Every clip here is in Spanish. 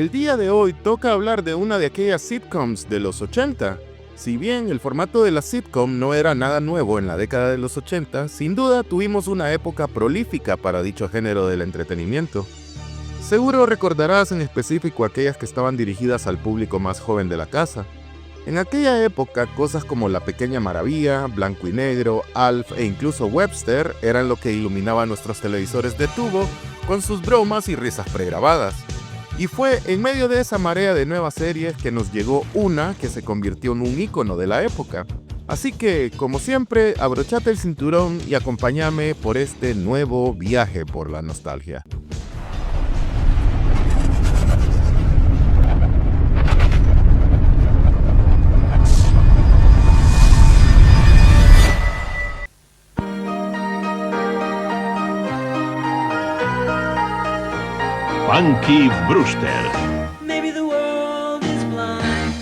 El día de hoy toca hablar de una de aquellas sitcoms de los 80. Si bien el formato de la sitcom no era nada nuevo en la década de los 80, sin duda tuvimos una época prolífica para dicho género del entretenimiento. Seguro recordarás en específico aquellas que estaban dirigidas al público más joven de la casa. En aquella época, cosas como La Pequeña Maravilla, Blanco y Negro, Alf e incluso Webster eran lo que iluminaba nuestros televisores de tubo con sus bromas y risas pregrabadas. Y fue en medio de esa marea de nuevas series que nos llegó una que se convirtió en un ícono de la época. Así que, como siempre, abrochate el cinturón y acompáñame por este nuevo viaje por la nostalgia. Punky Brewster. Maybe the world is blind,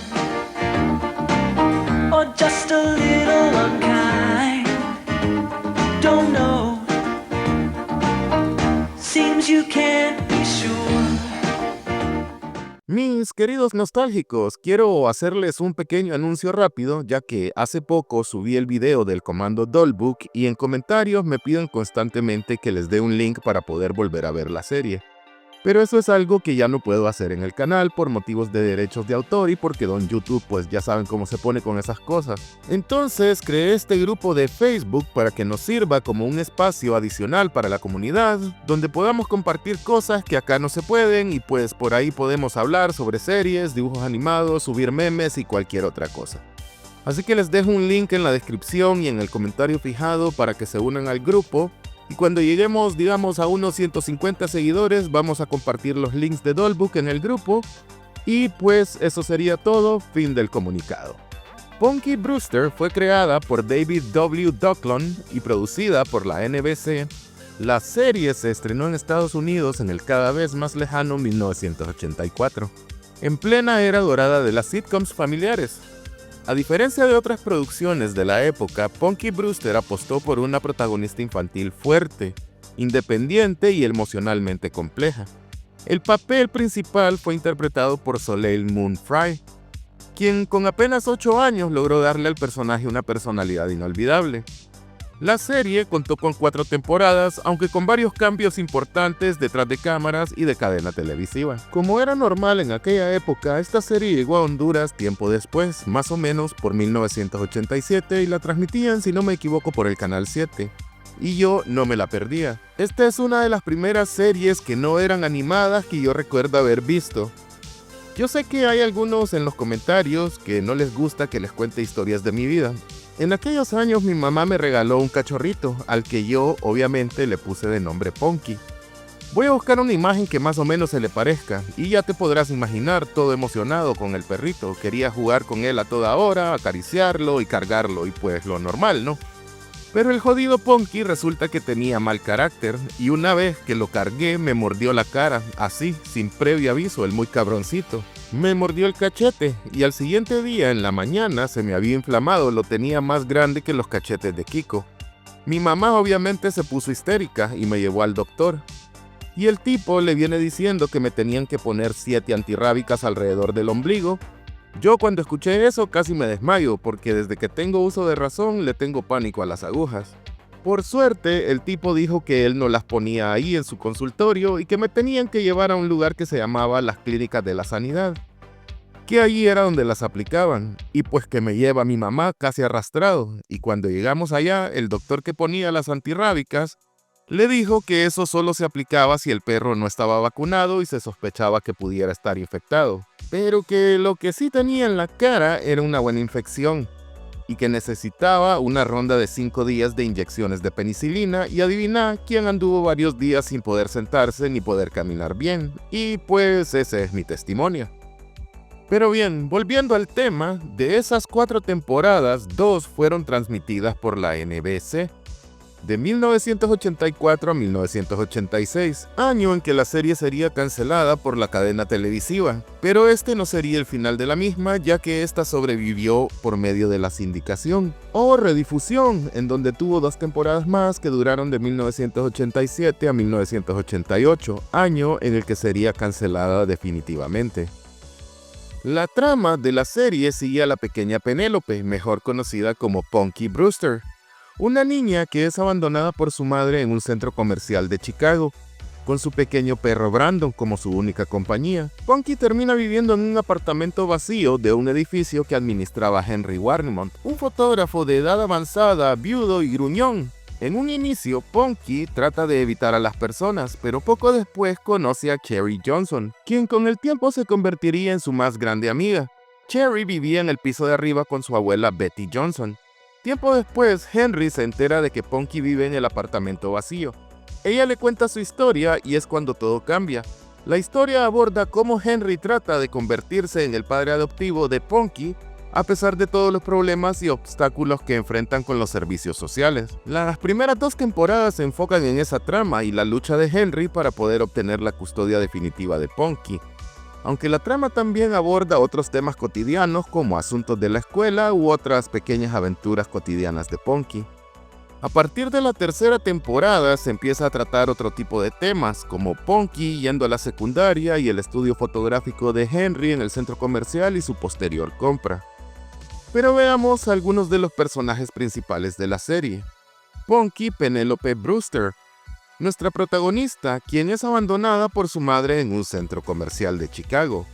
or just a little unkind. Don't know. Seems you can't be sure. Mis queridos nostálgicos, quiero hacerles un pequeño anuncio rápido, ya que hace poco subí el video del comando Dollbook y en comentarios me piden constantemente que les dé un link para poder volver a ver la serie. Pero eso es algo que ya no puedo hacer en el canal por motivos de derechos de autor y porque don YouTube pues ya saben cómo se pone con esas cosas. Entonces creé este grupo de Facebook para que nos sirva como un espacio adicional para la comunidad, donde podamos compartir cosas que acá no se pueden y pues por ahí podemos hablar sobre series, dibujos animados, subir memes y cualquier otra cosa. Así que les dejo un link en la descripción y en el comentario fijado para que se unan al grupo. Y cuando lleguemos, digamos, a unos 150 seguidores, vamos a compartir los links de Dollbook en el grupo. Y pues eso sería todo, fin del comunicado. Punky Brewster fue creada por David W. Ducklon y producida por la NBC. La serie se estrenó en Estados Unidos en el cada vez más lejano 1984, en plena era dorada de las sitcoms familiares. A diferencia de otras producciones de la época, Punky Brewster apostó por una protagonista infantil fuerte, independiente y emocionalmente compleja. El papel principal fue interpretado por Soleil Moon Frye, quien con apenas 8 años logró darle al personaje una personalidad inolvidable. La serie contó con 4 temporadas, aunque con varios cambios importantes detrás de cámaras y de cadena televisiva. Como era normal en aquella época, esta serie llegó a Honduras tiempo después, más o menos por 1987, y la transmitían, si no me equivoco, por el Canal 7. Y yo no me la perdía. Esta es una de las primeras series que no eran animadas que yo recuerdo haber visto. Yo sé que hay algunos en los comentarios que no les gusta que les cuente historias de mi vida. En aquellos años mi mamá me regaló un cachorrito, al que yo obviamente le puse de nombre Punky. Voy a buscar una imagen que más o menos se le parezca, y ya te podrás imaginar todo emocionado con el perrito. Quería jugar con él a toda hora, acariciarlo y cargarlo, y pues lo normal, ¿no? Pero el jodido Punky resulta que tenía mal carácter, y una vez que lo cargué me mordió la cara, así, sin previo aviso, el muy cabroncito. Me mordió el cachete y al siguiente día en la mañana se me había inflamado, lo tenía más grande que los cachetes de Kiko. Mi mamá obviamente se puso histérica y me llevó al doctor. Y el tipo le viene diciendo que me tenían que poner 7 antirrábicas alrededor del ombligo. Yo cuando escuché eso casi me desmayo porque desde que tengo uso de razón le tengo pánico a las agujas. Por suerte, el tipo dijo que él no las ponía ahí en su consultorio y que me tenían que llevar a un lugar que se llamaba las Clínicas de la Sanidad, que allí era donde las aplicaban, y pues que me lleva mi mamá casi arrastrado, y cuando llegamos allá, el doctor que ponía las antirrábicas le dijo que eso solo se aplicaba si el perro no estaba vacunado y se sospechaba que pudiera estar infectado, pero que lo que sí tenía en la cara era una buena infección, y que necesitaba una ronda de 5 días de inyecciones de penicilina, y adivina quién anduvo varios días sin poder sentarse ni poder caminar bien, y pues ese es mi testimonio. Pero bien, volviendo al tema, de esas 4 temporadas, 2 fueron transmitidas por la NBC. de 1984 a 1986, año en que la serie sería cancelada por la cadena televisiva, pero este no sería el final de la misma, ya que esta sobrevivió por medio de la sindicación o redifusión, en donde tuvo 2 temporadas más que duraron de 1987 a 1988, año en el que sería cancelada definitivamente. La trama de la serie sigue a la pequeña Penélope, mejor conocida como Punky Brewster, una niña que es abandonada por su madre en un centro comercial de Chicago, con su pequeño perro Brandon como su única compañía. Punky termina viviendo en un apartamento vacío de un edificio que administraba Henry Warnemont, un fotógrafo de edad avanzada, viudo y gruñón. En un inicio, Punky trata de evitar a las personas, pero poco después conoce a Cherry Johnson, quien con el tiempo se convertiría en su más grande amiga. Cherry vivía en el piso de arriba con su abuela Betty Johnson. Tiempo después, Henry se entera de que Punky vive en el apartamento vacío. Ella le cuenta su historia y es cuando todo cambia. La historia aborda cómo Henry trata de convertirse en el padre adoptivo de Punky, a pesar de todos los problemas y obstáculos que enfrentan con los servicios sociales. Las primeras 2 temporadas se enfocan en esa trama y la lucha de Henry para poder obtener la custodia definitiva de Punky, aunque la trama también aborda otros temas cotidianos como asuntos de la escuela u otras pequeñas aventuras cotidianas de Punky. A partir de la 3ª temporada se empieza a tratar otro tipo de temas, como Punky yendo a la secundaria y el estudio fotográfico de Henry en el centro comercial y su posterior compra. Pero veamos algunos de los personajes principales de la serie. Punky Penélope Brewster, nuestra protagonista, quien es abandonada por su madre en un centro comercial de Chicago.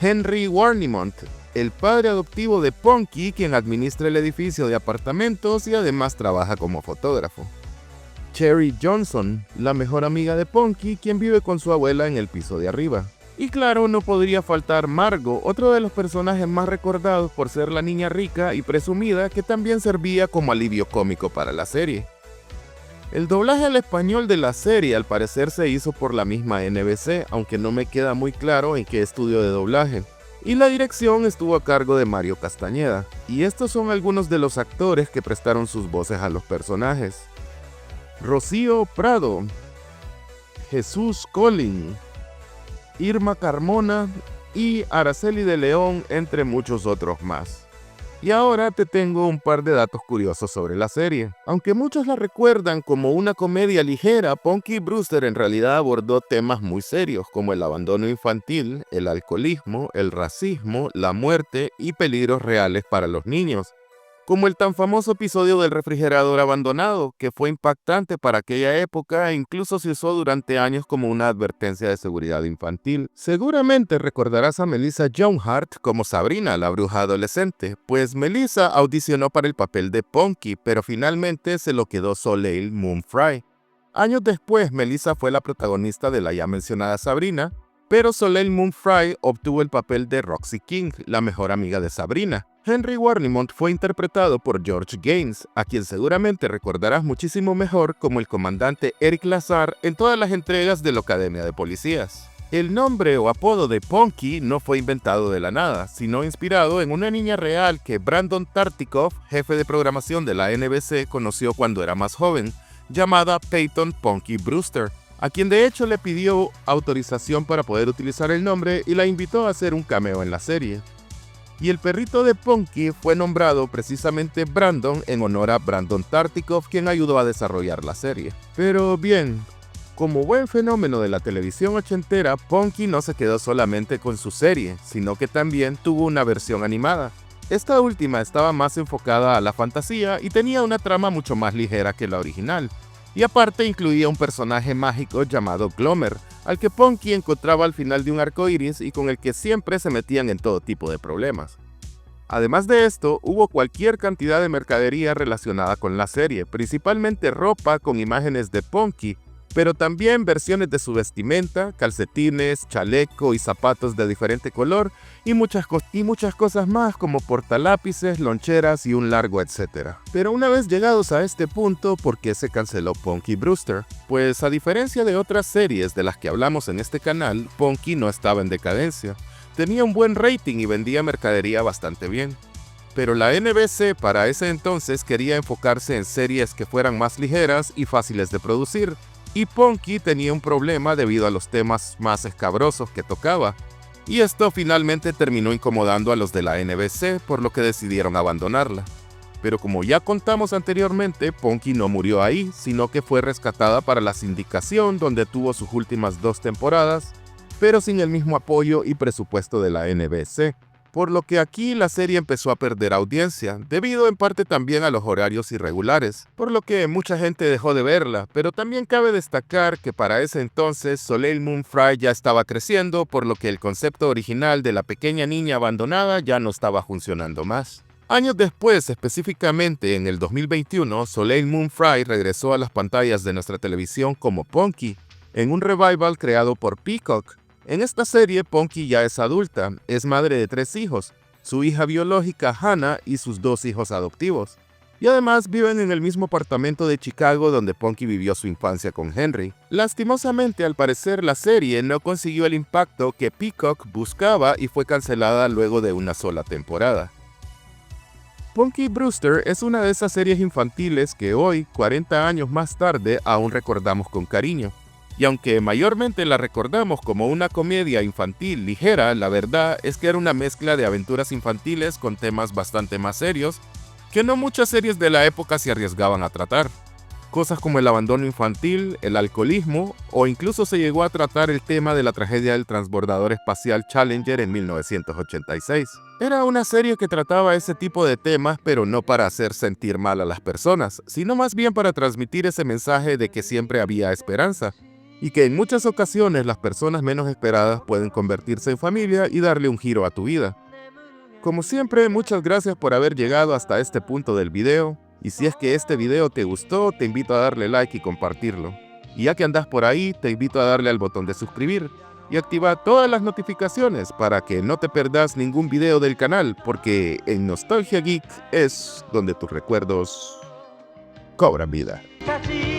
Henry Warnemont, el padre adoptivo de Punky, quien administra el edificio de apartamentos y además trabaja como fotógrafo. Cherry Johnson, la mejor amiga de Punky, quien vive con su abuela en el piso de arriba. Y claro, no podría faltar Margo, otro de los personajes más recordados por ser la niña rica y presumida que también servía como alivio cómico para la serie. El doblaje al español de la serie al parecer se hizo por la misma NBC, aunque no me queda muy claro en qué estudio de doblaje. Y la dirección estuvo a cargo de Mario Castañeda. Y estos son algunos de los actores que prestaron sus voces a los personajes. Rocío Prado, Jesús Collin, Irma Carmona y Araceli de León, entre muchos otros más. Y ahora te tengo un par de datos curiosos sobre la serie. Aunque muchos la recuerdan como una comedia ligera, Punky Brewster en realidad abordó temas muy serios como el abandono infantil, el alcoholismo, el racismo, la muerte y peligros reales para los niños. Como el tan famoso episodio del refrigerador abandonado, que fue impactante para aquella época e incluso se usó durante años como una advertencia de seguridad infantil. Seguramente recordarás a Melissa Joan Hart como Sabrina, la bruja adolescente, pues Melissa audicionó para el papel de Punky, pero finalmente se lo quedó Soleil Moon Frye. Años después, Melissa fue la protagonista de la ya mencionada Sabrina, pero Soleil Moon Frye obtuvo el papel de Roxy King, la mejor amiga de Sabrina. Henry Warnemont fue interpretado por George Gaines, a quien seguramente recordarás muchísimo mejor como el comandante Eric Lazar en todas las entregas de la Academia de Policías. El nombre o apodo de Punky no fue inventado de la nada, sino inspirado en una niña real que Brandon Tartikoff, jefe de programación de la NBC, conoció cuando era más joven, llamada Peyton Punky Brewster, a quien de hecho le pidió autorización para poder utilizar el nombre y la invitó a hacer un cameo en la serie. Y el perrito de Punky fue nombrado precisamente Brandon en honor a Brandon Tartikoff, quien ayudó a desarrollar la serie. Pero bien, como buen fenómeno de la televisión ochentera, Punky no se quedó solamente con su serie, sino que también tuvo una versión animada. Esta última estaba más enfocada a la fantasía y tenía una trama mucho más ligera que la original. Y aparte incluía un personaje mágico llamado Glomer, al que Punky encontraba al final de un arco iris y con el que siempre se metían en todo tipo de problemas. Además de esto, hubo cualquier cantidad de mercadería relacionada con la serie, principalmente ropa con imágenes de Punky, pero también versiones de su vestimenta, calcetines, chaleco y zapatos de diferente color, y muchas cosas más como portalápices, loncheras y un largo etcétera. Pero una vez llegados a este punto, ¿por qué se canceló Punky Brewster? Pues a diferencia de otras series de las que hablamos en este canal, Punky no estaba en decadencia. Tenía un buen rating y vendía mercadería bastante bien. Pero la NBC para ese entonces quería enfocarse en series que fueran más ligeras y fáciles de producir, y Punky tenía un problema debido a los temas más escabrosos que tocaba, y esto finalmente terminó incomodando a los de la NBC, por lo que decidieron abandonarla. Pero como ya contamos anteriormente, Punky no murió ahí, sino que fue rescatada para la sindicación, donde tuvo sus últimas 2 temporadas, pero sin el mismo apoyo y presupuesto de la NBC, por lo que aquí la serie empezó a perder audiencia, debido en parte también a los horarios irregulares, por lo que mucha gente dejó de verla, pero también cabe destacar que para ese entonces Soleil Moon Frye ya estaba creciendo, por lo que el concepto original de la pequeña niña abandonada ya no estaba funcionando más. Años después, específicamente en el 2021, Soleil Moon Frye regresó a las pantallas de nuestra televisión como Punky, en un revival creado por Peacock. En esta serie, Punky ya es adulta, es madre de 3 hijos, su hija biológica Hannah y sus 2 hijos adoptivos. Y además viven en el mismo apartamento de Chicago donde Punky vivió su infancia con Henry. Lastimosamente, al parecer, la serie no consiguió el impacto que Peacock buscaba y fue cancelada luego de una sola temporada. Punky Brewster es una de esas series infantiles que hoy, 40 años más tarde, aún recordamos con cariño. Y aunque mayormente la recordamos como una comedia infantil ligera, la verdad es que era una mezcla de aventuras infantiles con temas bastante más serios que no muchas series de la época se arriesgaban a tratar. Cosas como el abandono infantil, el alcoholismo, o incluso se llegó a tratar el tema de la tragedia del transbordador espacial Challenger en 1986. Era una serie que trataba ese tipo de temas, pero no para hacer sentir mal a las personas, sino más bien para transmitir ese mensaje de que siempre había esperanza, y que en muchas ocasiones las personas menos esperadas pueden convertirse en familia y darle un giro a tu vida. Como siempre, muchas gracias por haber llegado hasta este punto del video, y si es que este video te gustó, te invito a darle like y compartirlo. Y ya que andas por ahí, te invito a darle al botón de suscribir y activar todas las notificaciones para que no te perdas ningún video del canal, porque en Nostalgia Geek es donde tus recuerdos cobran vida. Got to